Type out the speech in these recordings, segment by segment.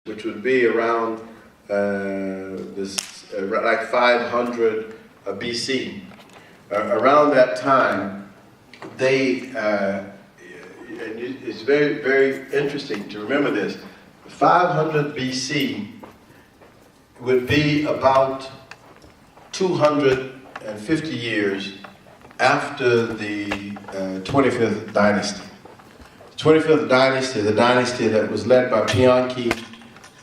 which would be around like 500 BC. Around that time, they, and it's very, very interesting to remember this, 500 BC would be about 250 years after the 25th dynasty. The 25th dynasty, the dynasty that was led by Pianki,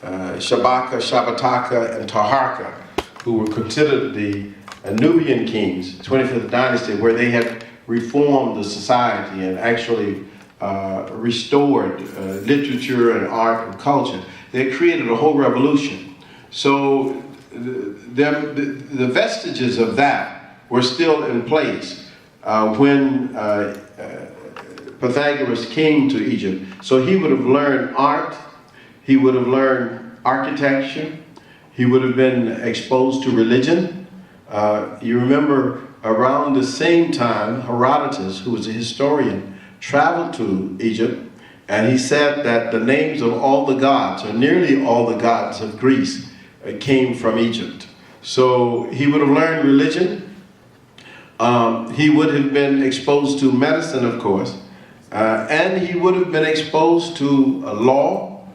Shabaka, Shabataka, and Taharka, who were considered the Nubian kings, 25th dynasty, where they had reformed the society and actually restored literature and art and culture. They created a whole revolution. So the vestiges of that were still in place when Pythagoras came to Egypt. So he would have learned art, he would have learned architecture, he would have been exposed to religion. You remember around the same time, Herodotus, who was a historian, traveled to Egypt, and he said that the names of all the gods, or nearly all the gods of Greece, came from Egypt. So he would have learned religion. He would have been exposed to medicine, of course, and he would have been exposed to law,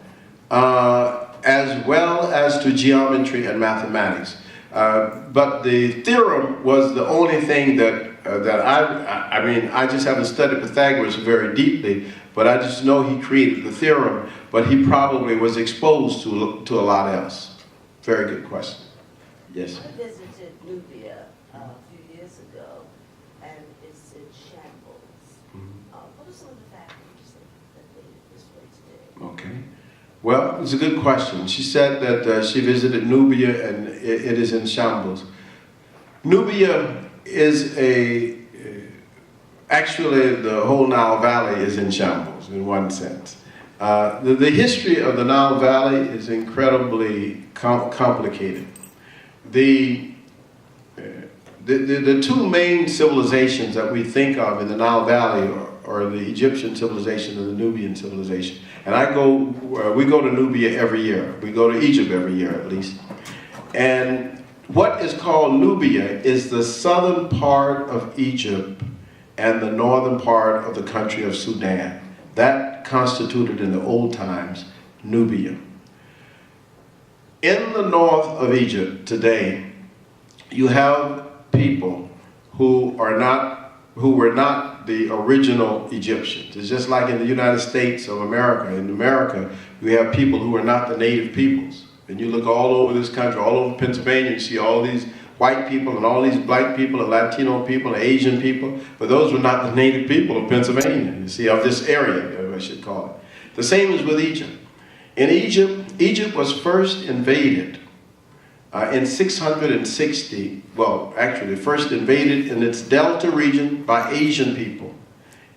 as well as to geometry and mathematics. But the theorem was the only thing that I just haven't studied Pythagoras very deeply, but I just know he created the theorem, but he probably was exposed to a lot else. Very good question. Yes? I visited Nubia a few years ago, and it's in shambles. What are some of the factors that made it this way today? Okay. Well, it's a good question. She said that she visited Nubia and it is in shambles. Nubia is actually the whole Nile Valley is in shambles in one sense. The history of the Nile Valley is incredibly complicated. The two main civilizations that we think of in the Nile Valley are the Egyptian civilization and the Nubian civilization. And we go to Nubia every year. We go to Egypt every year at least. And what is called Nubia is the southern part of Egypt and the northern part of the country of Sudan. That constituted in the old times Nubia. In the north of Egypt today, you have people who were not the original Egyptians. It's just like in the United States of America. In America, you have people who are not the native peoples. And you look all over this country, all over Pennsylvania, you see all these white people and all these black people and Latino people and Asian people, but those were not the native people of Pennsylvania, you see, of this area, I should call it. The same is with Egypt. In Egypt, Egypt was first invaded in 660, well, actually first invaded in its delta region by Asian people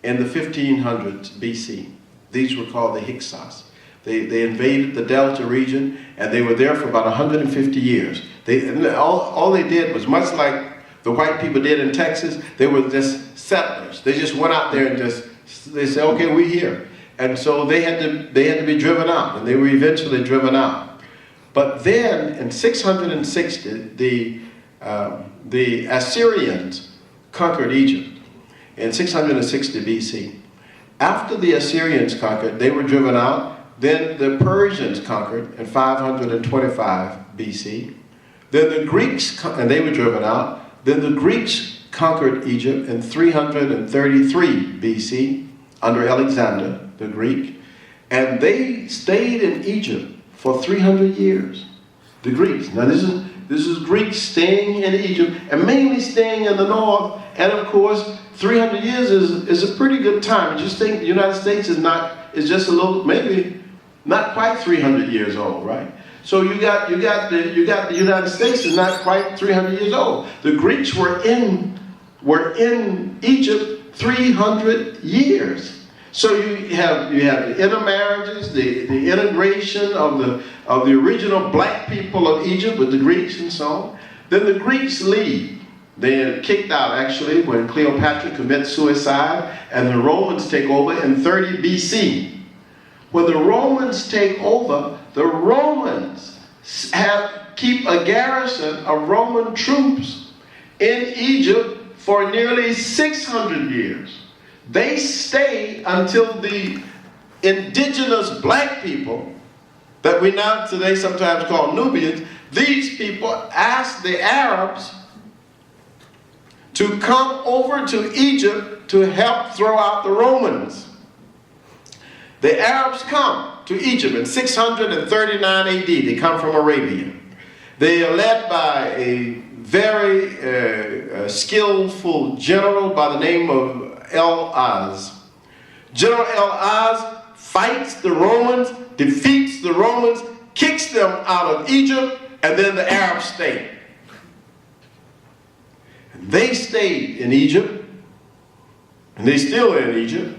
in the 1500s BC. These were called the Hyksos. They invaded the delta region and they were there for about 150 years. All they did was much like the white people did in Texas. They were just settlers. They just went out there and they said, okay, we're here. And so they had to be driven out, and they were eventually driven out. But then in 660, the Assyrians conquered Egypt in 660 BC. After the Assyrians conquered, they were driven out. Then the Persians conquered in 525 BC. Then the Greeks, and they were driven out. Then the Greeks conquered Egypt in 333 BC under Alexander the Greek. And they stayed in Egypt for 300 years. The Greeks. Now this is Greeks staying in Egypt and mainly staying in the north. And of course, 300 years is a pretty good time. Just think the United States is just a little, maybe not quite 300 years old, right? So you got the United States is not quite 300 years old. The Greeks were in Egypt 300 years. So you have the intermarriages, the integration of the original black people of Egypt with the Greeks and so on. Then the Greeks leave. They are kicked out actually when Cleopatra commits suicide, and the Romans take over in 30 BC. When the Romans take over, the Romans keep a garrison of Roman troops in Egypt for nearly 600 years. They stay until the indigenous black people that we now today sometimes call Nubians, these people asked the Arabs to come over to Egypt to help throw out the Romans. The Arabs come to Egypt in 639 AD. They come from Arabia. They are led by a very skillful general by the name of El-Az. General El-Az fights the Romans, defeats the Romans, kicks them out of Egypt, and then the Arabs stay. And they stayed in Egypt, and they still are in Egypt,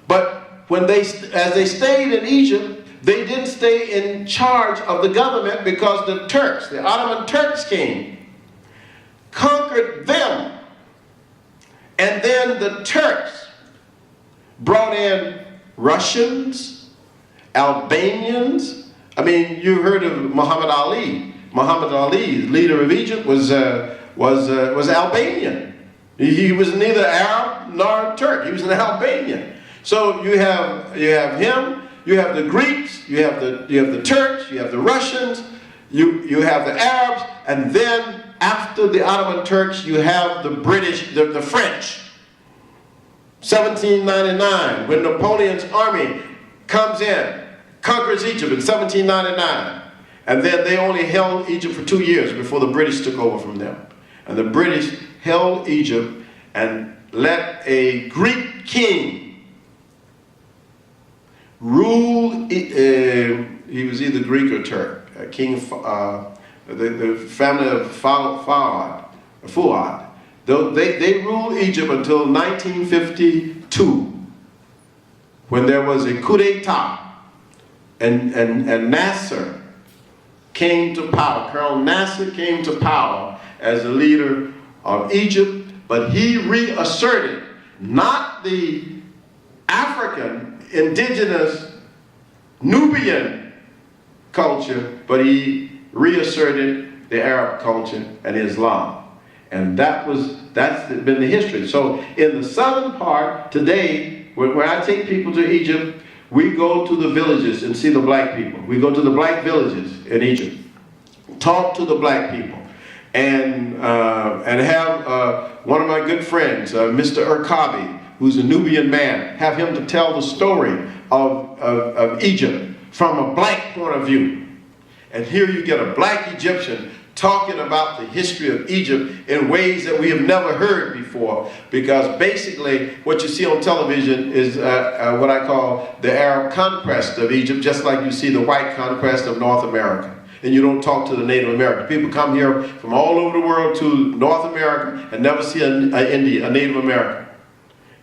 but as they stayed in Egypt, they didn't stay in charge of the government because the Turks, the Ottoman Turks came, conquered them, and then the Turks brought in Russians, Albanians. I mean, you heard of Muhammad Ali. Muhammad Ali, leader of Egypt, was Albanian. He was neither Arab nor Turk. He was an Albanian. So you have him. You have the Greeks. You have the Turks. You have the Russians. You have the Arabs, and then after the Ottoman Turks, you have the British, the French. 1799, when Napoleon's army comes in, conquers Egypt in 1799. And then they only held Egypt for 2 years before the British took over from them. And the British held Egypt and let a Greek king rule. He was either Greek or Turk. King, the family of Fuad. They ruled Egypt until 1952, when there was a coup d'etat, and Nasser came to power. Colonel Nasser came to power as the leader of Egypt, but he reasserted not the African, indigenous, Nubian culture, but he reasserted the Arab culture and Islam. And that's been the history. So in the southern part today, when I take people to Egypt, we go to the villages and see the black people. We go to the black villages in Egypt, talk to the black people, and have one of my good friends, Mr. Urkabi, who's a Nubian man, have him to tell the story of Egypt from a black point of view. And here you get a black Egyptian talking about the history of Egypt in ways that we have never heard before, because basically what you see on television is what I call the Arab conquest of Egypt, just like you see the white conquest of North America. And you don't talk to the Native American. People come here from all over the world to North America and never see a Native American.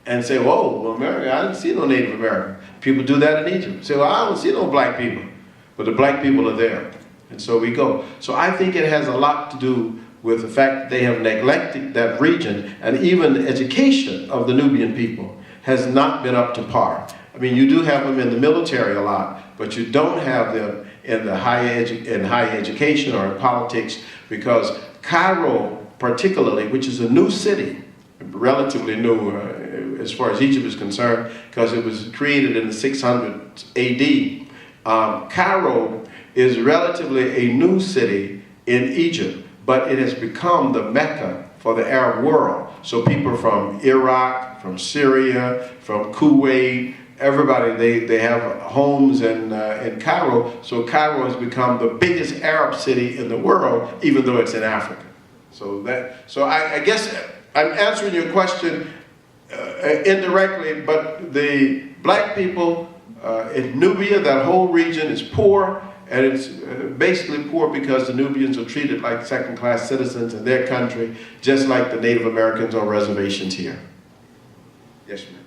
And say, whoa, well, America, I didn't see no Native American. People do that in Egypt. Say, well, I don't see no black people. But the black people are there. And so we go. So I think it has a lot to do with the fact that they have neglected that region, and even the education of the Nubian people has not been up to par. I mean, you do have them in the military a lot, but you don't have them in the higher education or in politics, because Cairo particularly, which is a new city, relatively new as far as Egypt is concerned, because it was created in the 600s AD. Cairo is relatively a new city in Egypt, but it has become the Mecca for the Arab world. So people from Iraq, from Syria, from Kuwait, everybody, they have homes in Cairo. So Cairo has become the biggest Arab city in the world, even though it's in Africa. So I guess I'm answering your question indirectly, but the black people in Nubia, that whole region is poor, and it's basically poor because the Nubians are treated like second-class citizens in their country, just like the Native Americans on reservations here. Yes, ma'am.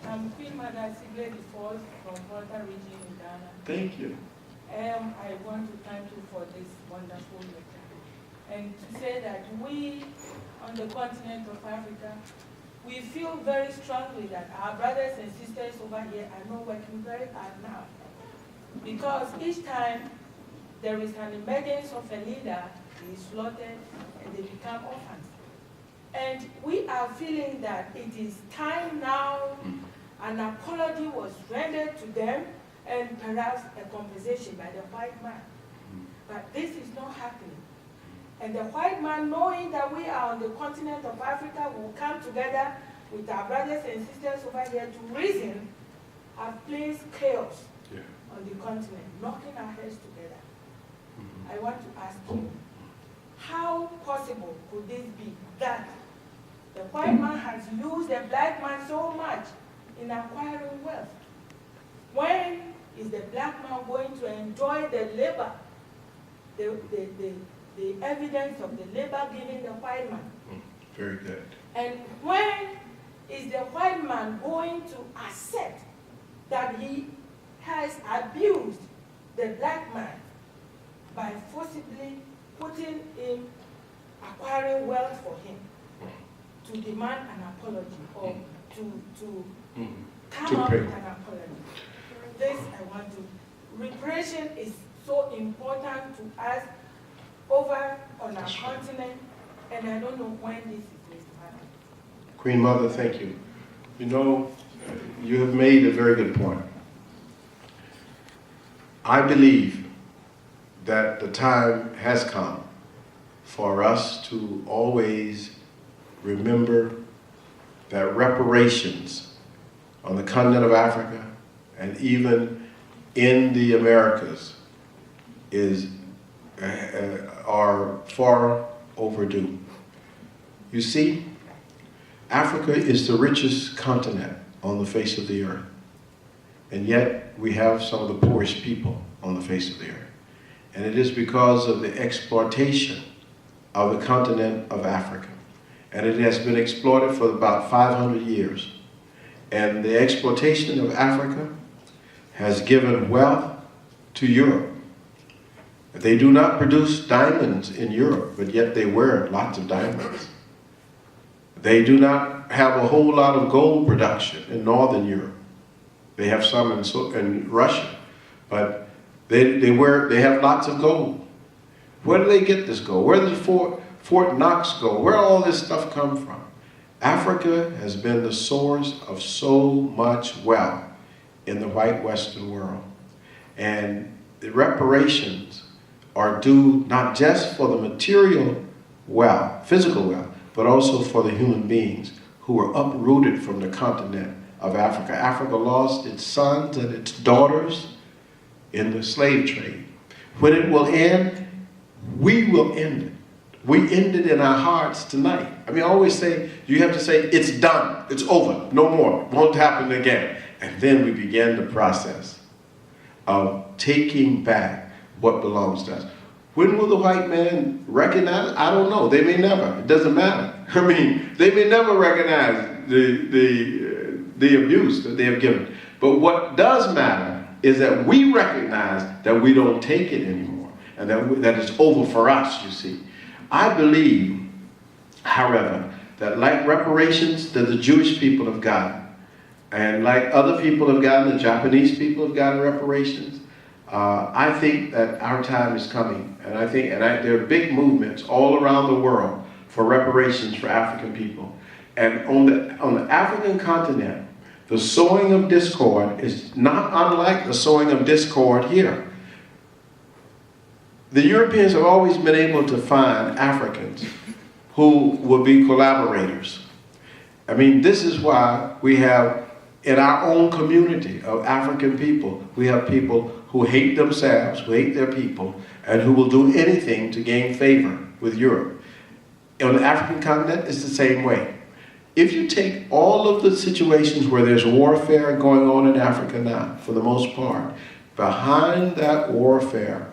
I'm Queen Mother Sibley from Volta region in Ghana. Thank you. I want to thank you for this wonderful lecture, and to say that we on the continent of Africa, we feel very strongly that our brothers and sisters over here are not working very hard now because each time there is an emergence of a leader, he is slaughtered and they become orphans. And we are feeling that it is time now, an apology was rendered to them, and perhaps a compensation by the white man. But this is not happening. And the white man, knowing that we are on the continent of Africa, will come together with our brothers and sisters over here to reason, have placed chaos on the continent, knocking our heads together. I want to ask you, how possible could this be that the white man has used the black man so much in acquiring wealth? When is the black man going to enjoy the labor, the evidence of the labor given the white man? Very good. And when is the white man going to accept that he has abused the black man by forcibly putting him, acquiring wealth for him, to demand an apology or to come up with an apology? This I want to. Reparation is so important to us over on our continent, and I don't know when this is going to happen. Queen Mother, thank you. You know, you have made a very good point. I believe that the time has come for us to always remember that reparations on the continent of Africa and even in the Americas are far overdue. You see, Africa is the richest continent on the face of the earth, and yet we have some of the poorest people on the face of the earth. And it is because of the exploitation of the continent of Africa. And it has been exploited for about 500 years. And the exploitation of Africa has given wealth to Europe. They do not produce diamonds in Europe, but yet they wear lots of diamonds. They do not have a whole lot of gold production in Northern Europe. They have some in Russia, but they have lots of gold. Where do they get this gold? Where does Fort Knox go? Where all this stuff come from? Africa has been the source of so much wealth in the white Western world. And the reparations are due not just for the material wealth, physical wealth, but also for the human beings who were uprooted from the continent of Africa. Africa lost its sons and its daughters in the slave trade. When it will end, we will end it. We end it in our hearts tonight. I mean, I always say, you have to say, it's done, it's over, no more, won't happen again. And then we begin the process of taking back what belongs to us. When will the white man recognize it? I don't know. They may never. It doesn't matter. I mean, they may never recognize the abuse that they have given. But what does matter is that we recognize that we don't take it anymore, and that it's over for us, you see. I believe, however, that like reparations that the Jewish people have gotten, and like other people have gotten, the Japanese people have gotten reparations, I think that our time is coming. And there are big movements all around the world for reparations for African people. And on the African continent, the sowing of discord is not unlike the sowing of discord here. The Europeans have always been able to find Africans who will be collaborators. I mean, this is why we have, in our own community of African people, we have people who hate themselves, who hate their people, and who will do anything to gain favor with Europe. On the African continent, it's the same way. If you take all of the situations where there's warfare going on in Africa now, for the most part, behind that warfare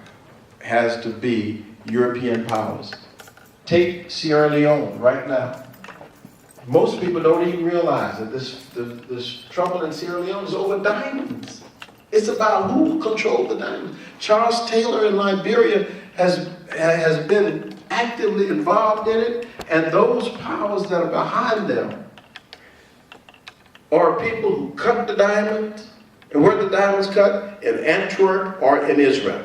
has to be European powers. Take Sierra Leone right now. Most people don't even realize that this trouble in Sierra Leone is over diamonds. It's about who controls the diamonds. Charles Taylor in Liberia has been actively involved in it, and those powers that are behind them are people who cut the diamonds, And where the diamonds cut? In Antwerp or in Israel.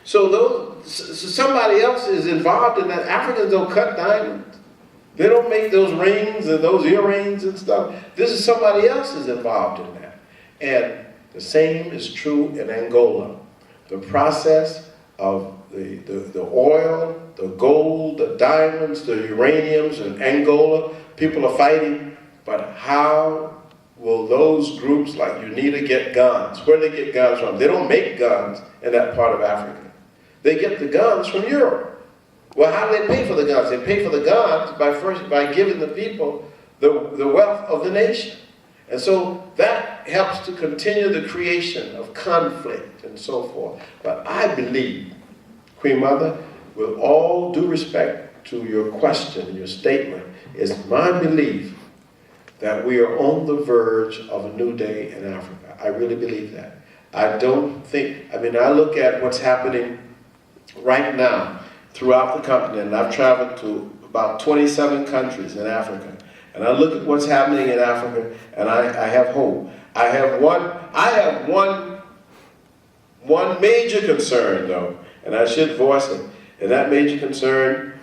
So somebody else is involved in that. Africans don't cut diamonds. They don't make those rings and those earrings and stuff. This is somebody else is involved in that. And the same is true in Angola. The process of the oil, the gold, the diamonds, the uraniums in Angola, people are fighting, but how will those groups like UNITA get guns? Where do they get guns from? They don't make guns in that part of Africa. They get the guns from Europe. Well, how do they pay for the guns? They pay for the guns by giving the people the wealth of the nation. And so that helps to continue the creation of conflict and so forth. But I believe, Queen Mother, with all due respect to your question, your statement, it's my belief that we are on the verge of a new day in Africa. I really believe that. I don't think, I look at what's happening right now throughout the continent, and I've traveled to about 27 countries in Africa, and I look at what's happening in Africa, and I have hope. I have one major concern, though, and I should voice it, and that major concern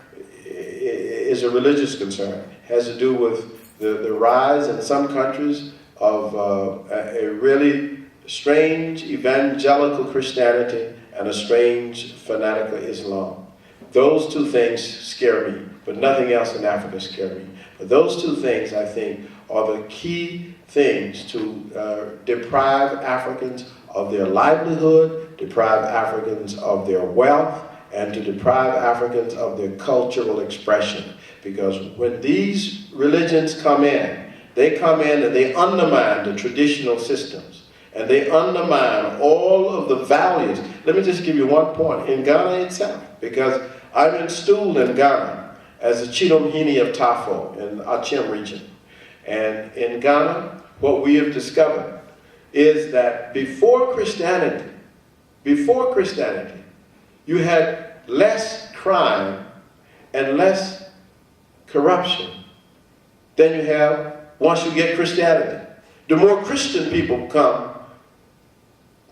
is a religious concern. It has to do with the rise in some countries of a really strange evangelical Christianity and a strange fanatical Islam. Those two things scare me, but nothing else in Africa scares me. But those two things, I think, are the key things to deprive Africans of their livelihood, deprive Africans of their wealth, and to deprive Africans of their cultural expression. Because when these religions come in, they come in and they undermine the traditional systems. And they undermine all of the values. Let me just give you one point. In Ghana itself, because I'm installed in Ghana as a Chidomhini of Tafo in the Achem region. And in Ghana, what we have discovered is that before Christianity, you had less crime and less corruption than you have once you get Christianity. The more Christian people come,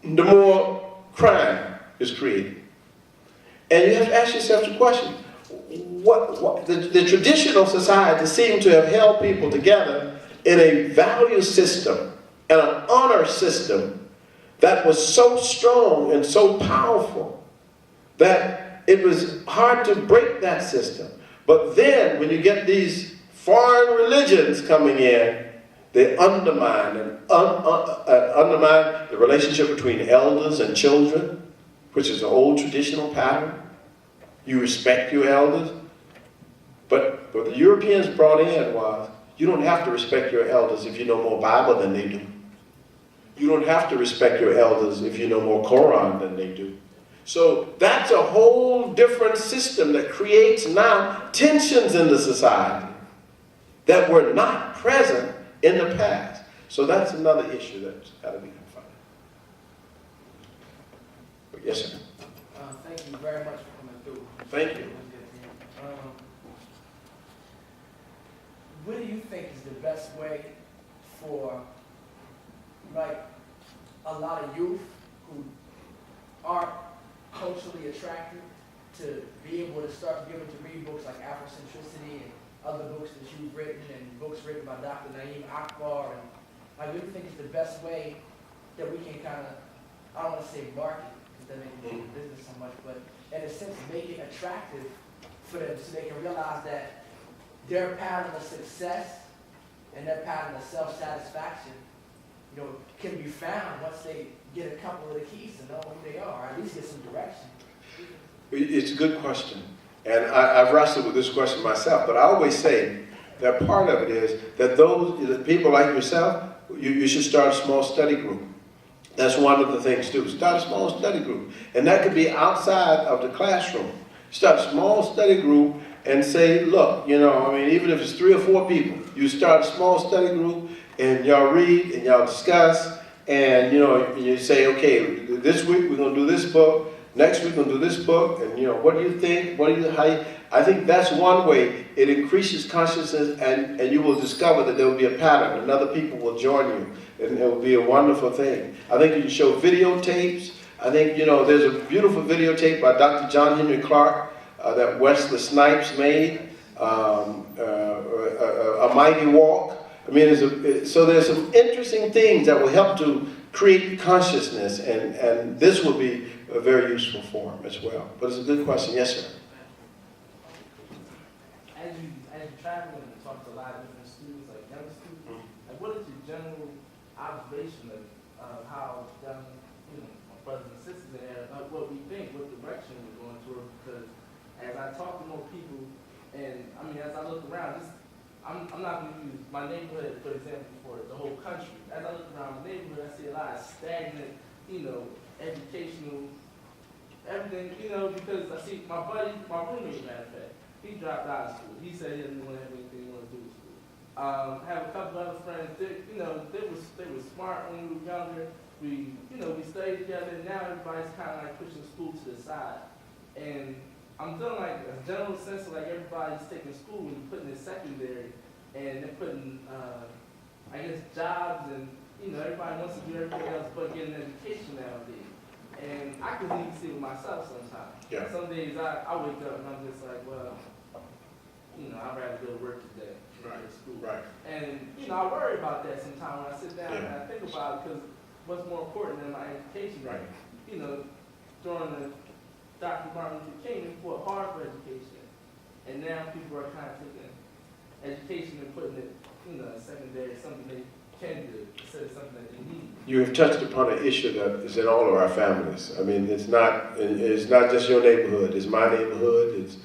the more crime is created. And you have to ask yourself the question, the traditional society seemed to have held people together in a value system and an honor system that was so strong and so powerful that it was hard to break that system. But then, when you get these foreign religions coming in, they undermine the relationship between elders and children, which is an old traditional pattern. You respect your elders. But what the Europeans brought in was, you don't have to respect your elders if you know more Bible than they do. You don't have to respect your elders if you know more Quran than they do. So that's a whole different system that creates now tensions in the society that were not present in the past. So that's another issue that's got to be confronted. But yes, sir. Thank you very much for coming through. Thank you. What do you think is the best way for, like, a lot of youth who aren't culturally attracted to be able to start being able to read books like Afrocentricity and other books that you've written and books written by Dr. Naeem Akbar, and I really think it's the best way that we can kind of, I don't want to say market, because that makes me business so much, but in a sense make it attractive for them so they can realize that their pattern of success and their pattern of self-satisfaction, you know, can be found once they get a couple of the keys to know who they are, or at least get some direction. It's a good question. And I've wrestled with this question myself, but I always say that part of it is that those people like yourself, you should start a small study group. That's one of the things too. Start a small study group. And that could be outside of the classroom. Start a small study group and say, look, you know, I mean, even if it's 3 or 4 people, you start a small study group and y'all read and y'all discuss and, you know, you say, okay, this week we're going to do this book, next we're going to do this book, and what do you think? I think that's one way. It increases consciousness, and you will discover that there will be a pattern, and other people will join you, and it will be a wonderful thing. I think you can show videotapes. I think, there's a beautiful videotape by Dr. John Henry Clark that Wesley Snipes made, A Mighty Walk. I mean, so there's some interesting things that will help to create consciousness, and this will be a very useful form as well. But it's a good question. Yes, sir. As you travel and talk to a lot of different students, like young students, like what is your general observation of how young, my brothers and sisters in there, about what we think, what direction we're going toward? Because as I talk to more people, and I mean, as I look around, I'm not going to use my neighborhood, for example, for the whole country. As I look around the neighborhood, I see a lot of stagnant, educational, everything, because I see my roommate, matter of fact, he dropped out of school. He said he didn't want to have anything he wanted to do with school. I have a couple other friends, they were smart when we were younger. We studied together, and now everybody's kind of like pushing school to the side. And I'm feeling like a general sense of like everybody's taking school and putting it secondary, and they're putting, jobs, and everybody wants to do everything else but get an education nowadays. And I can even see it with myself sometimes. Yeah. Some days I wake up and I'm just like, well, I'd rather go to work today than go to school. Right. And I worry about that sometimes when I sit down Yeah. and I think about it, because what's more important than my education? Right. During the Dr. Martin Luther King, we fought hard for education, and now people are kind of taking education and putting it, secondary, something they can do instead of something that they need. You have touched upon an issue that is in all of our families. I mean, it's not just your neighborhood. It's my neighborhood. It's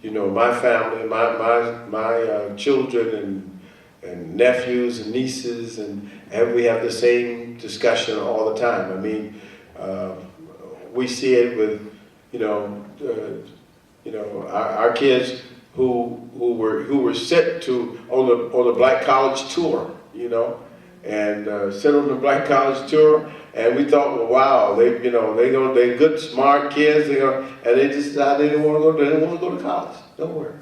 my family, my children and nephews and nieces, and we have the same discussion all the time. I mean, we see it with our kids who were sent to on the Black College tour, and sent on the Black College tour, and we thought, well, wow, they're good, smart kids, and they just decided they didn't want to go to college. Don't worry,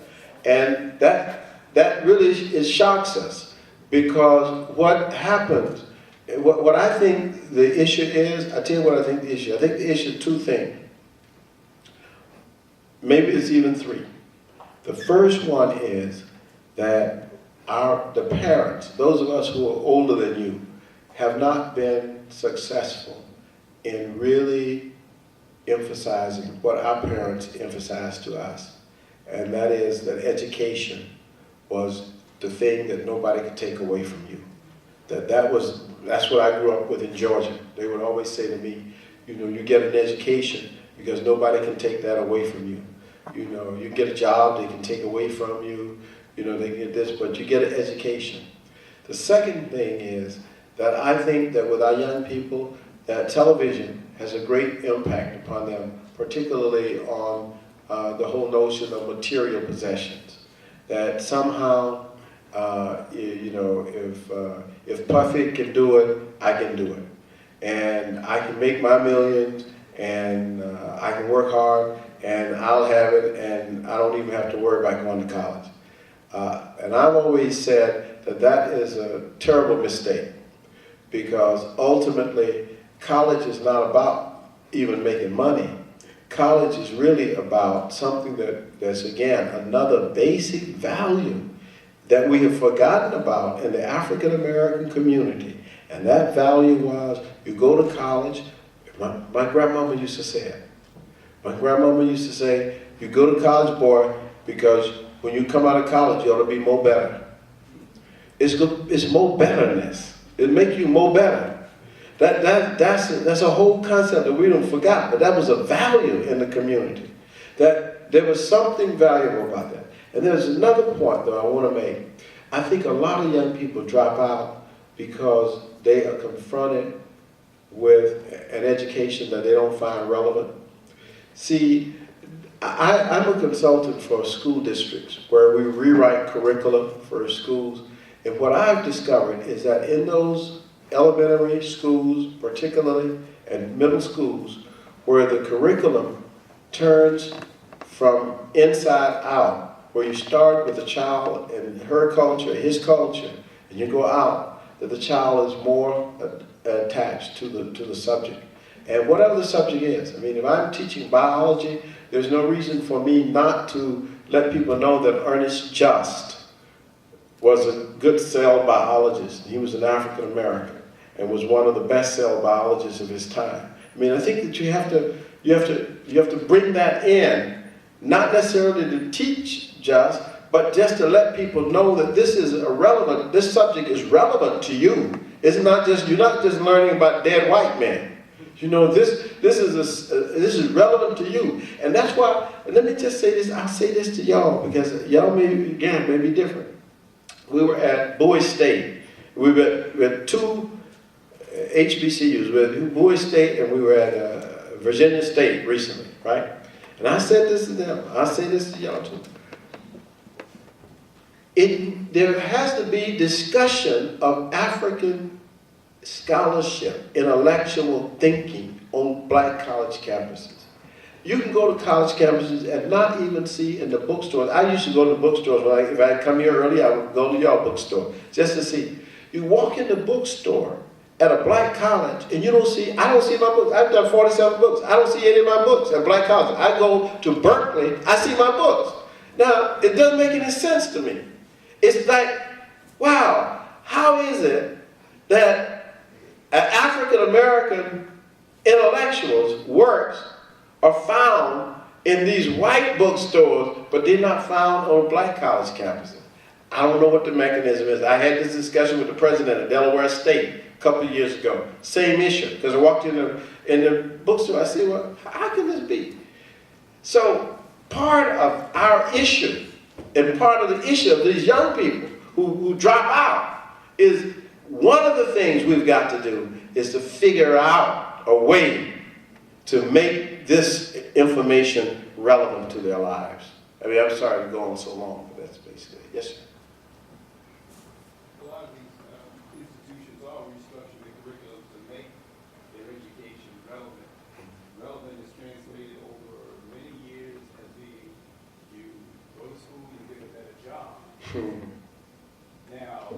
and that really shocks us, because what happens. What I think the issue is, I tell you what I think the issue. I think the issue is two things. Maybe it's even three. The first one is that the parents, those of us who are older than you, have not been successful in really emphasizing what our parents emphasized to us. And that is that education was the thing that nobody could take away from you. That's what I grew up with in Georgia. They would always say to me, you get an education because nobody can take that away from you. You get a job, they can take away from you. They get this, but you get an education. The second thing is that I think that with our young people, that television has a great impact upon them, particularly on the whole notion of material possessions. That somehow, if Puffy can do it, I can do it. And I can make my millions, and I can work hard, and I'll have it, and I don't even have to worry about going to college. And I've always said that is a terrible mistake, because ultimately, college is not about even making money. College is really about something that's, again, another basic value that we have forgotten about in the African American community. And that value was, you go to college. My grandmama used to say it. My grandmama used to say, you go to college, boy, because when you come out of college, you ought to be more better. It's more betterness. It'll make you more better. That's a whole concept that we don't forgot, but that was a value in the community. That there was something valuable about that. And there's another point that I want to make. I think a lot of young people drop out because they are confronted with an education that they don't find relevant. See, I'm a consultant for school districts where we rewrite curricula for schools. And what I've discovered is that in those elementary schools, particularly, and middle schools, where the curriculum turns from inside out, where you start with the child and her culture, his culture, and you go out, that the child is more attached to the subject. And whatever the subject is, I mean, if I'm teaching biology, there's no reason for me not to let people know that Ernest Just was a good cell biologist. He was an African American and was one of the best cell biologists of his time. I mean, I think that you have to bring that in, not necessarily to teach Just, but just to let people know that this is irrelevant. This subject is relevant to you. It's not just, you're not just learning about dead white men. You know, this is relevant to you. And that's why, and let me just say this, I'll say this to y'all, because y'all may be different. We were at Bowie State. We were at two HBCUs. We were at Bowie State and we were at Virginia State recently, right? And I said this to them, I'll say this to y'all too. There has to be discussion of African scholarship, intellectual thinking on black college campuses. You can go to college campuses and not even see in the bookstores. I used to go to the bookstores. If I come here early, I would go to your bookstore just to see. You walk in the bookstore at a black college and I don't see my books. I've done 47 books. I don't see any of my books at black colleges. I go to Berkeley, I see my books. Now, it doesn't make any sense to me. It's like, wow, how is it that African-American intellectuals' works are found in these white bookstores, but they're not found on black college campuses? I don't know what the mechanism is. I had this discussion with the president of Delaware State a couple of years ago. Same issue, because I walked in the bookstore. I said, well, how can this be? So part of our issue, and part of the issue of these young people who drop out, is one of the things we've got to do is to figure out a way to make this information relevant to their lives. I mean, I'm sorry to go on so long, but that's basically it. Yes, sir. A lot of these institutions are restructuring their curriculum to make their education relevant. Relevant is translated over many years as being you go to school, you get a better job. Now,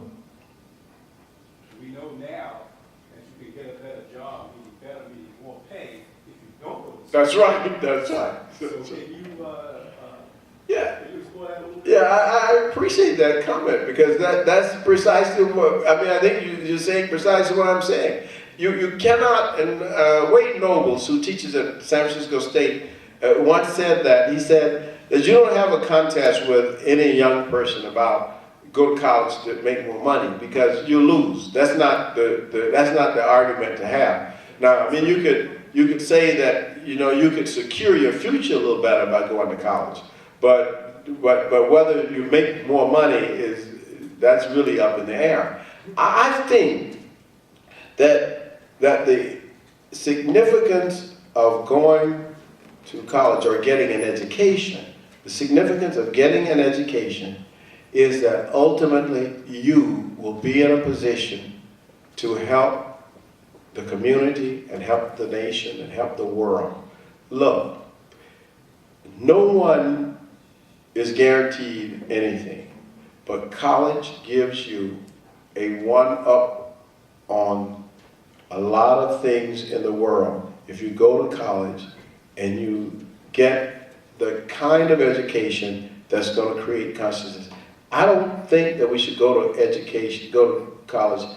we know now that you can get a better job, meaning more pay, if you don't go to school. That's right. That's right. So can you, Yeah. can you explore that a little bit? Yeah, I appreciate that comment, because that's precisely what, I mean, I think you're saying precisely what I'm saying. You cannot, and Wade Nobles, who teaches at San Francisco State, once said that. He said that you don't have a contest with any young person about go to college to make more money, because you lose. That's not the argument to have. Now, I mean, you could say that, you know, you could secure your future a little better by going to college, but whether you make more money that's really up in the air. I think that the significance of going to college or getting an education, the significance of getting an education is that ultimately you will be in a position to help the community and help the nation and help the world. Look, no one is guaranteed anything, but college gives you a one-up on a lot of things in the world. If you go to college and you get the kind of education that's going to create consciousness. I don't think that we should go to college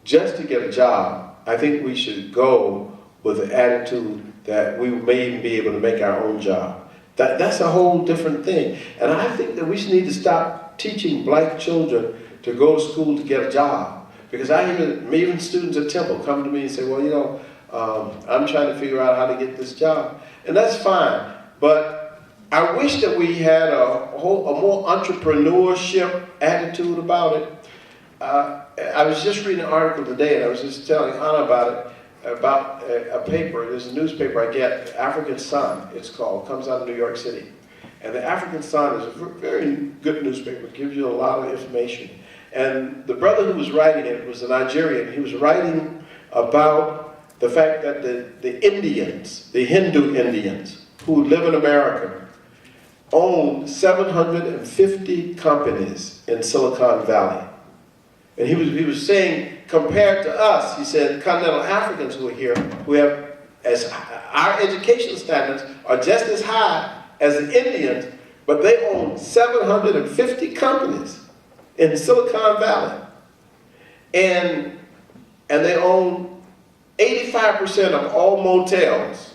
just to get a job. I think we should go with the attitude that we may even be able to make our own job. That's a whole different thing. And I think that we should need to stop teaching black children to go to school to get a job. Because I hear even students at Temple come to me and say, well, you know, I'm trying to figure out how to get this job. And that's fine. But I wish that we had a more entrepreneurship attitude about it. I was just reading an article today, and I was just telling Anna about it, about a paper. There's a newspaper I get, African Sun, it's called, comes out of New York City. And the African Sun is a very good newspaper, gives you a lot of information. And the brother who was writing it was a Nigerian. He was writing about the fact that the Indians, the Hindu Indians who live in America, own 750 companies in Silicon Valley. And he was saying, compared to us, he said, continental Africans who are here, who have, as our education standards are just as high as the Indians, but they own 750 companies in Silicon Valley. And they own 85% of all motels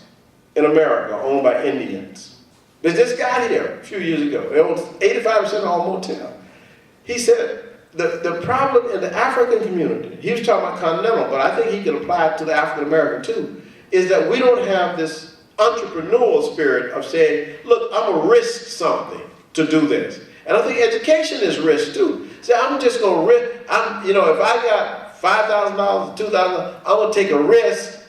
in America are owned by Indians. They just got here a few years ago. They own 85% of all motels. He said the problem in the African community, he was talking about continental, but I think he could apply it to the African American too, is that we don't have this entrepreneurial spirit of saying, look, I'm gonna risk something to do this. And I think education is risk too. Say, I'm just gonna risk, if I got $5,000, $2,000, I'm gonna take a risk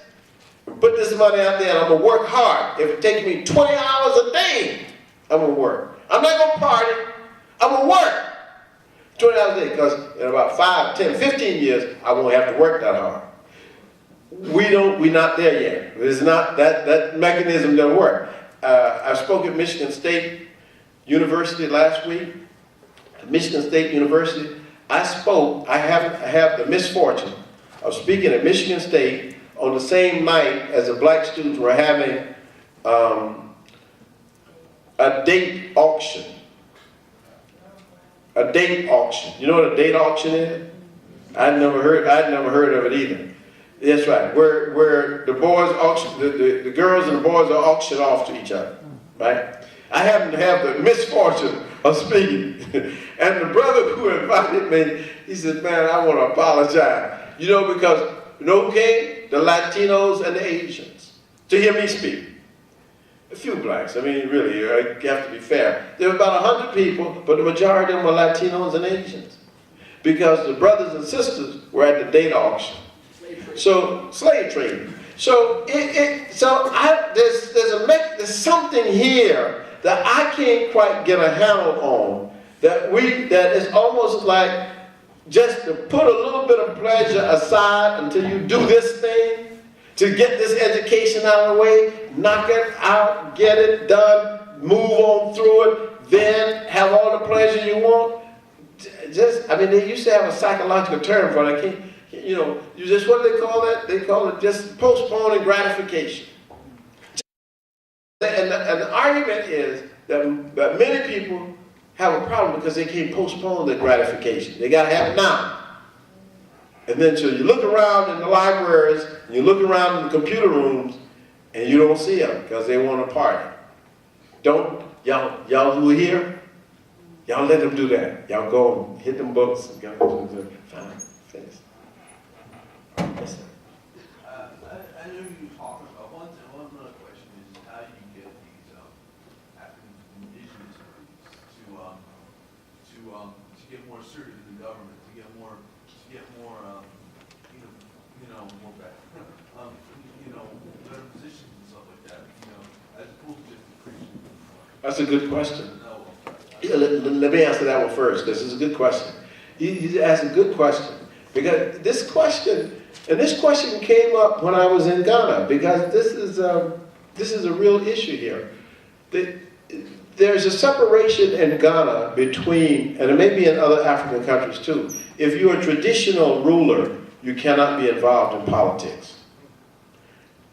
and put this money out there and I'm gonna work hard. If it takes me 20 hours a day, I'm gonna work. I'm not gonna party, I'm gonna work 20 hours a day, because in about 5, 10, 15 years, I won't have to work that hard. We're not there yet. It's not, that mechanism doesn't work. I spoke at Michigan State University last week. At Michigan State University, I have the misfortune of speaking at Michigan State on the same night as the black students were having a date auction. A date auction. You know what a date auction is? I'd never heard of it either. That's right. Where the boys auction, the girls and the boys are auctioned off to each other, right? I happen to have the misfortune of speaking, and the brother who invited me, he said, "Man, I want to apologize, because who came? The Latinos and the Asians to hear me speak. A few blacks. I mean, really, you have to be fair. There were about 100 people, but the majority of them were Latinos and Asians, because the brothers and sisters were at the date auction." So slave trading. So there's something here that I can't quite get a handle on. That is almost like just to put a little bit of pleasure aside until you do this thing, to get this education out of the way, knock it out, get it done, move on through it, then have all the pleasure you want. They used to have a psychological term for it. I can't. What do they call that? They call it just postponing gratification. And the argument is that many people have a problem because they can't postpone their gratification. They got to have it now. And then so you look around in the libraries, and you look around in the computer rooms, and you don't see them because they want to party. Y'all who are here, y'all let them do that. Y'all go and hit them books. And go do fine. Finish. Yes, sir. I know you were talking about one other question is how do you get these African indigenous groups to get more assertive in the government, to get more better positions and stuff like that, as opposed to just the Christian. That's a good question. Let me answer that one first, because it's a good question. He asked a good question, because this question came up when I was in Ghana, because this is a real issue here. There's a separation in Ghana between, and it may be in other African countries too, if you're a traditional ruler, you cannot be involved in politics.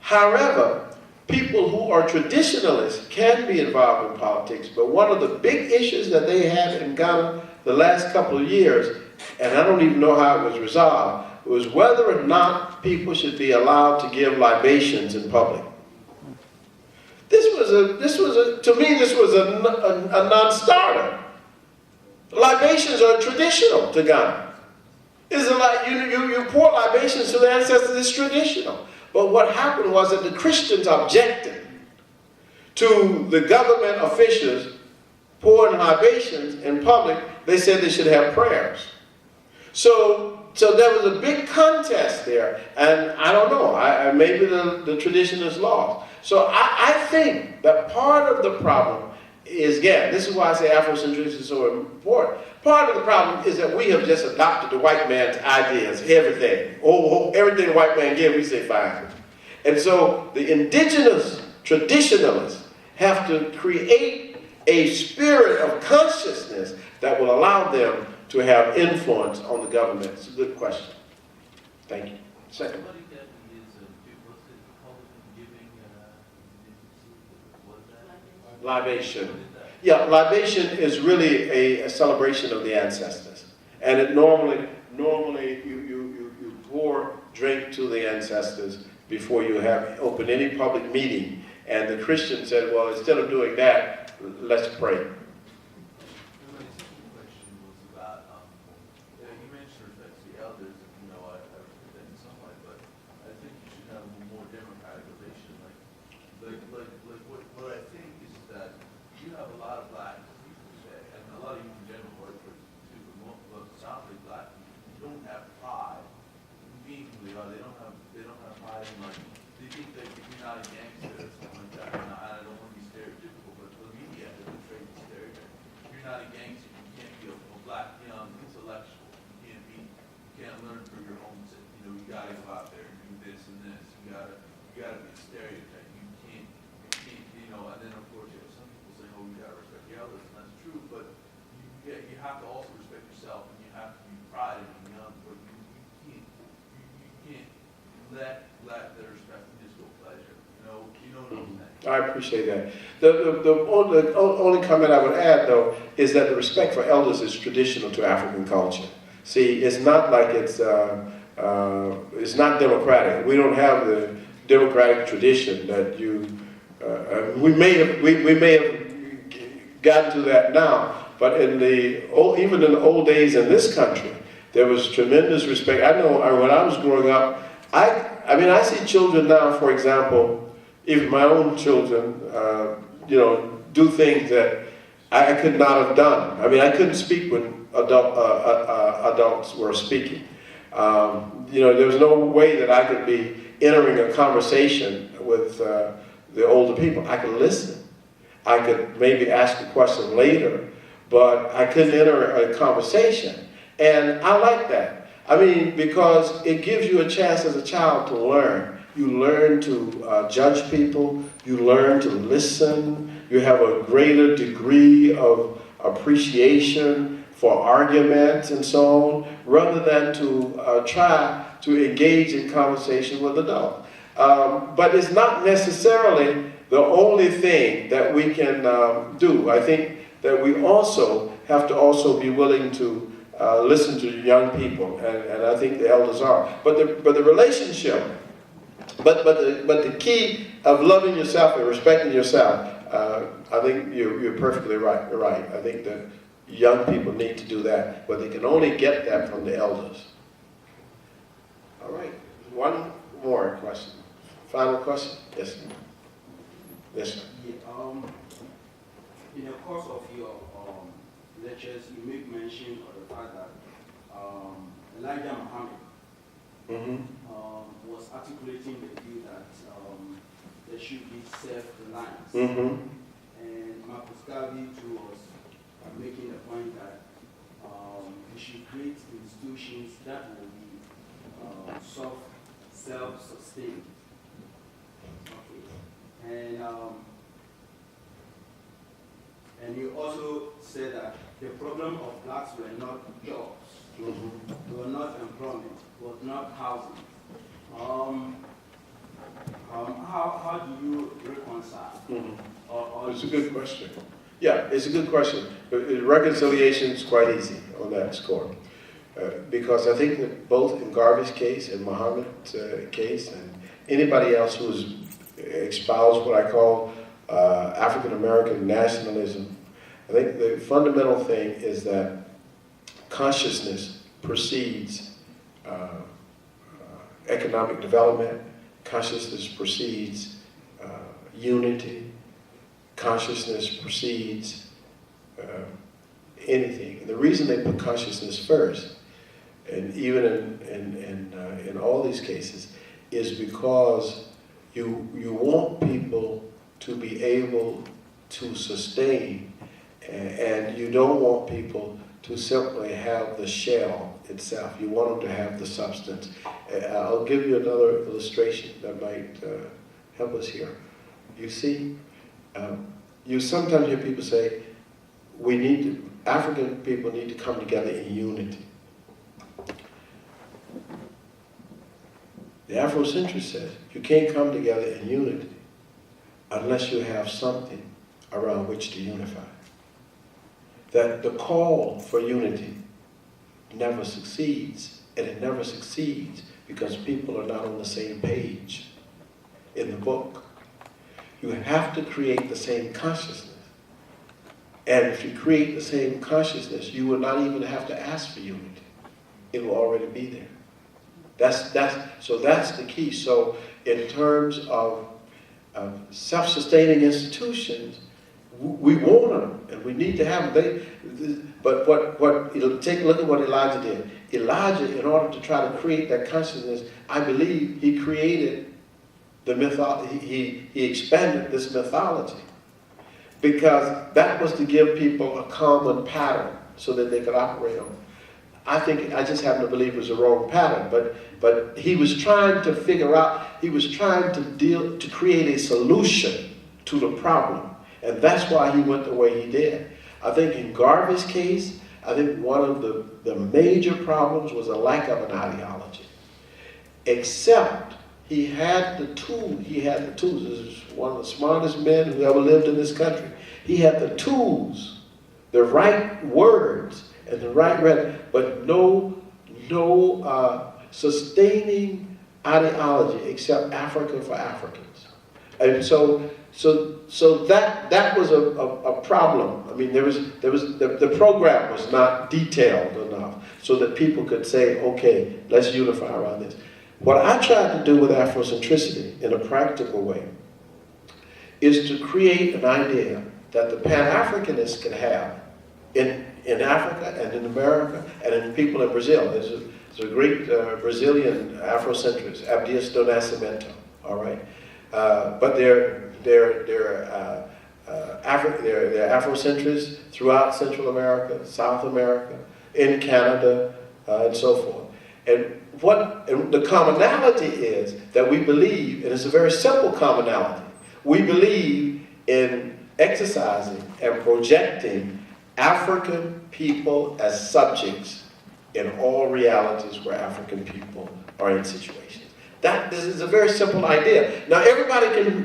However, people who are traditionalists can be involved in politics, but one of the big issues that they had in Ghana the last couple of years, and I don't even know how it was resolved, was whether or not people should be allowed to give libations in public. To me, this was a non-starter. Libations are traditional to Ghana. It's like you pour libations to the ancestors, it's traditional. But what happened was that the Christians objected to the government officials pouring libations in public. They said they should have prayers. So there was a big contest there, and I don't know, maybe the tradition is lost. So I think that part of the problem is, again, this is why I say Afrocentrism is so important. Part of the problem is that we have just adopted the white man's ideas, everything. Everything the white man gives, we say fine. And so the indigenous traditionalists have to create a spirit of consciousness that will allow them to have influence on the government. It's a good question. Thank you. Second. Somebody that is, what's it called, giving, what's that? Libation. What is that? Yeah, libation is really a celebration of the ancestors. And it normally you pour drink to the ancestors before you have open any public meeting. And the Christian said, well, instead of doing that, let's pray. My second question was about, you mentioned respect to the elders, and, you know, I respect that in some way, but I think you should have a more democratization. What I think is that you have a lot of black people today, and a lot of you in general, right, too, but predominantly black people, don't have pride in being who they are. They don't have pride in, like, they think that if you're not a gangster or something like that, and I don't want to be stereotypical, but the media has portrayed the stereotype. If you're not a gangster, you can't be a black young intellectual. You can't learn for your own sake. You know, you gotta go out there and do this and this. You gotta be a stereotype. You can't, you know, and then of course you have some people saying, oh, you gotta respect your elders, and that's true, but you have to also respect yourself, and you have to be proud of being young, but you can't let the respect just go pleasure. You know what I'm saying? I appreciate that. The only comment I would add, though, is that the respect for elders is traditional to African culture. See, it's not like it's not democratic. We don't have the democratic tradition that we may have gotten to that now, but even in the old days in this country, there was tremendous respect. I know when I was growing up, I mean, I see children now, for example, even my own children, you know, do things that I could not have done. I mean, I couldn't speak when adults were speaking. You know, there was no way that I could be entering a conversation with the older people. I could listen. I could maybe ask a question later, but I couldn't enter a conversation. And I like that. I mean, because it gives you a chance as a child to learn. You learn to judge people. You learn to listen. You have a greater degree of appreciation for arguments and so on, rather than to try to engage in conversation with adults. But it's not necessarily the only thing that we can do. I think that we also have to also be willing to listen to young people, and I think the elders are. But the relationship, but the key of loving yourself and respecting yourself, I think you're perfectly right. You're right. I think that young people need to do that, but they can only get that from the elders. All right. One more question. Final question? Yes, sir. Yes, sir. Yeah, in the course of your lectures, you make mention of the fact that Elijah Muhammad was articulating the view that there should be self-reliance. And Marcus Garvey too was making the point that we should create institutions that will be self-sustained. Okay. And you also said that the problem of blacks were not jobs, were not employment, was not housing. How do you reconcile? It's a good question. Yeah, it's a good question. Reconciliation is quite easy on that score. Because I think that both in Garvey's case and Muhammad's case and anybody else who's espoused what I call African American nationalism, I think the fundamental thing is that consciousness precedes economic development, consciousness precedes unity, consciousness precedes anything. And the reason they put consciousness first, and even in all these cases, is because you want people to be able to sustain, and you don't want people to simply have the shell itself. You want them to have the substance. I'll give you another illustration that might help us here. You see, you sometimes hear people say, African people need to come together in unity. The Afrocentrist says, you can't come together in unity unless you have something around which to unify. That the call for unity never succeeds, and it never succeeds because people are not on the same page in the book. You have to create the same consciousness. And if you create the same consciousness, you will not even have to ask for unity. It will already be there. So that's the key. So in terms of self-sustaining institutions, we want them and we need to have them. But take a look at what Elijah did. Elijah, in order to try to create that consciousness, I believe he created the mythology. He expanded this mythology because that was to give people a common pattern so that they could operate on. I just happen to believe it was a wrong pattern, but he was trying to figure out, he was trying to create a solution to the problem. And that's why he went the way he did. I think in Garvey's case, I think one of the major problems was a lack of an ideology. Except he had the tools. He was one of the smartest men who ever lived in this country. He had the tools, the right words, and the right rhetoric, but no sustaining ideology except Africa for Africans. And so that was a problem. I mean, the program was not detailed enough so that people could say, okay, let's unify around this. What I tried to do with Afrocentricity in a practical way is to create an idea that the Pan-Africanists can have in Africa and in America and in people in Brazil. There's a great Brazilian Afrocentrist, Abdias do Nascimento, all right? But they're Afrocentrists throughout Central America, South America, in Canada, and so forth. And the commonality is that we believe, and it's a very simple commonality, we believe in exercising and projecting African people as subjects in all realities where African people are in situations. This is a very simple idea. Now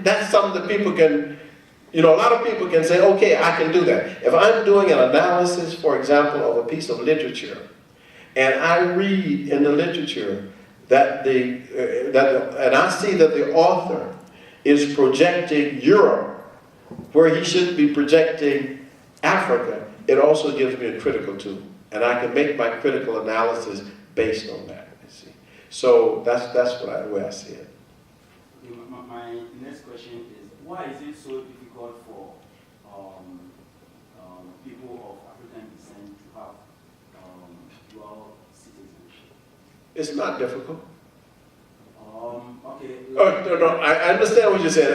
that's something that people can, a lot of people can say, okay, I can do that. If I'm doing an analysis, for example, of a piece of literature, and I read in the literature that and I see that the author is projecting Europe where he should be projecting Africa, it also gives me a critical tool. And I can make my critical analysis based on that, you see. So that's the way I see it. My next question is, why is it so difficult for people of African descent to have dual citizenship? It's not difficult. Okay. No, I understand what you're saying.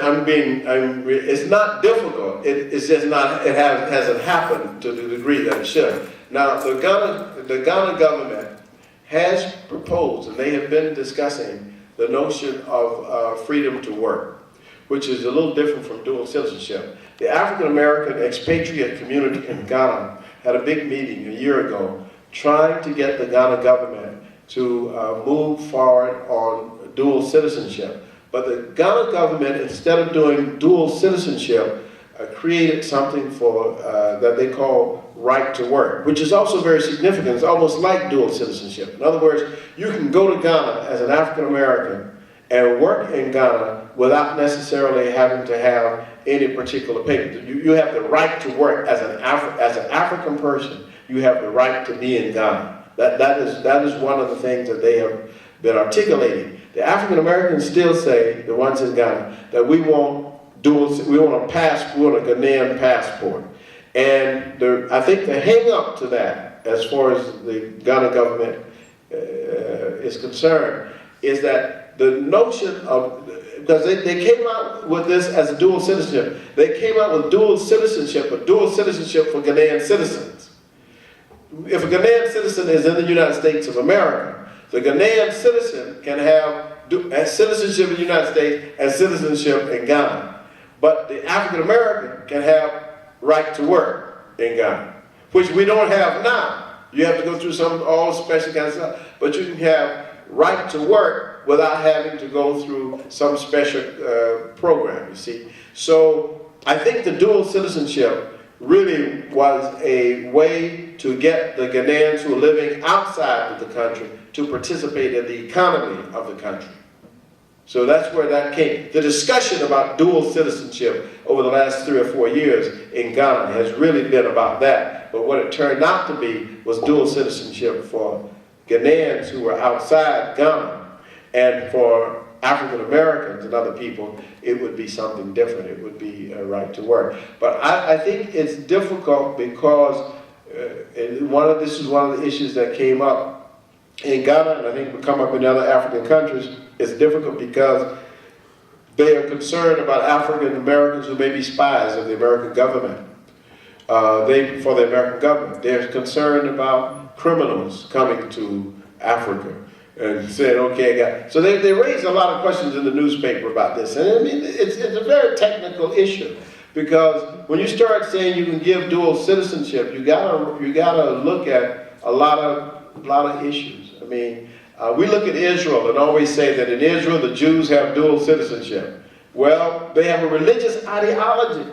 It's not difficult. It's just not. It hasn't happened to the degree that it should. Now, the Ghana government has proposed, and they have been discussing the notion of freedom to work, which is a little different from dual citizenship. The African American expatriate community in Ghana had a big meeting a year ago, trying to get the Ghana government to move forward on dual citizenship. But the Ghana government, instead of doing dual citizenship, created something for that they call right to work, which is also very significant. It's almost like dual citizenship. In other words, you can go to Ghana as an African American and work in Ghana without necessarily having to have any particular paper. You have the right to work as an African person. You have the right to be in Ghana. That is one of the things that they have been articulating. The African Americans still say, the ones in Ghana, that we want a Ghanaian passport. And I think the hang up to that, as far as the Ghana government is concerned, is that the notion of, because they came out with this as a dual citizenship. They came out with dual citizenship, but dual citizenship for Ghanaian citizens. if a Ghanaian citizen is in the United States of America, the Ghanaian citizen can have citizenship in the United States and citizenship in Ghana. But the African American can have right to work in Ghana, which we don't have now. You have to go through all special kind of stuff, but you can have right to work without having to go through some special program, you see. So I think the dual citizenship really was a way to get the Ghanaians who are living outside of the country to participate in the economy of the country. So that's where that came. The discussion about dual citizenship over the last 3 or 4 years in Ghana has really been about that. But what it turned out to be was dual citizenship for Ghanaians who were outside Ghana. And for African Americans and other people, it would be something different. It would be a right to work. But I think it's difficult because this is one of the issues that came up in Ghana, and I think will come up in other African countries. It's difficult because they are concerned about African Americans who may be spies of the American government. For the American government. They're concerned about criminals coming to Africa and saying, okay, so they raise a lot of questions in the newspaper about this. And I mean, it's a very technical issue because when you start saying you can give dual citizenship, you gotta look at a lot of issues. I mean, we look at Israel and always say that in Israel the Jews have dual citizenship. Well, they have a religious ideology.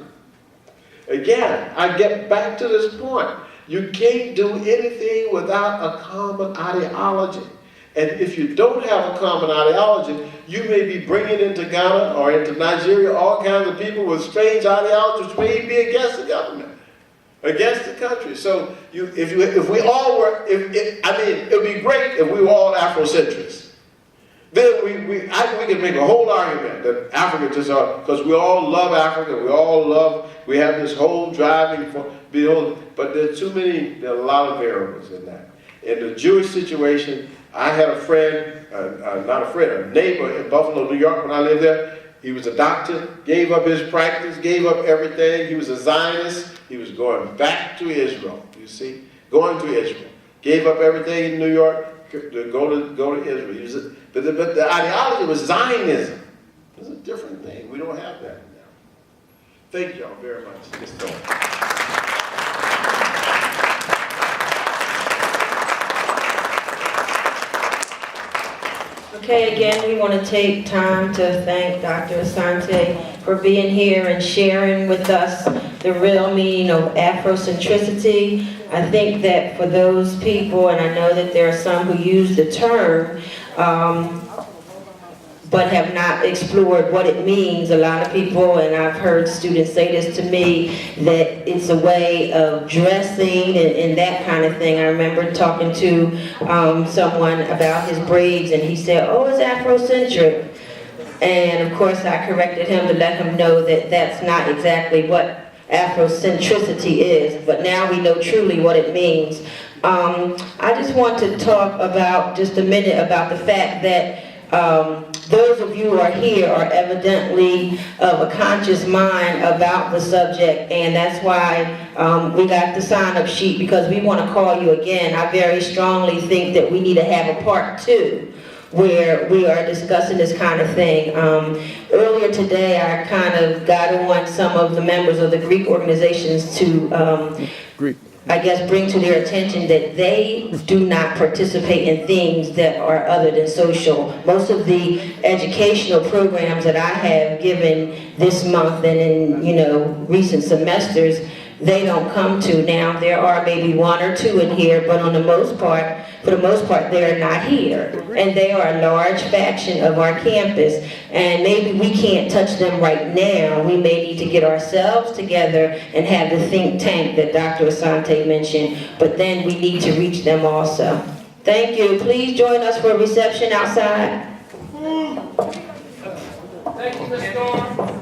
Again, I get back to this point. You can't do anything without a common ideology. And if you don't have a common ideology, you may be bringing into Ghana or into Nigeria all kinds of people with strange ideologies which may be against the government, against the country. So if we all were, it would be great if we were all Afrocentrists. Then I think we can make a whole argument that Africa just are, because we all love Africa, we have this whole driving for, but there are a lot of variables in that. In the Jewish situation, I had a friend, a neighbor in Buffalo, New York when I lived there. He was a doctor, gave up his practice, gave up everything. He was a Zionist. He was going back to Israel, you see, going to Israel. Gave up everything in New York to go to Israel. But the ideology was Zionism. It's a different thing. We don't have that now. Thank you all very much. Okay, again, we want to take time to thank Dr. Asante for being here and sharing with us the real meaning of Afrocentricity. I think that for those people, and I know that there are some who use the term, but have not explored what it means. A lot of people, and I've heard students say this to me, that it's a way of dressing and that kind of thing. I remember talking to someone about his braids, and he said, oh, it's Afrocentric. And of course I corrected him to let him know that that's not exactly what Afrocentricity is, but now we know truly what it means. I just want to talk about, just a minute, about the fact that those of you who are here are evidently of a conscious mind about the subject, and that's why we got the sign-up sheet, because we want to call you again. I very strongly think that we need to have a part 2 where we are discussing this kind of thing. Earlier today, I kind of got on some of the members of the Greek organizations to I guess bring to their attention that they do not participate in things that are other than social. Most of the educational programs that I have given this month and in recent semesters, they don't come to. Now there are maybe 1 or 2 in here, but for the most part, they're not here. And they are a large faction of our campus. And maybe we can't touch them right now. We may need to get ourselves together and have the think tank that Dr. Asante mentioned, but then we need to reach them also. Thank you. Please join us for a reception outside. Thank you, Ms. Storm.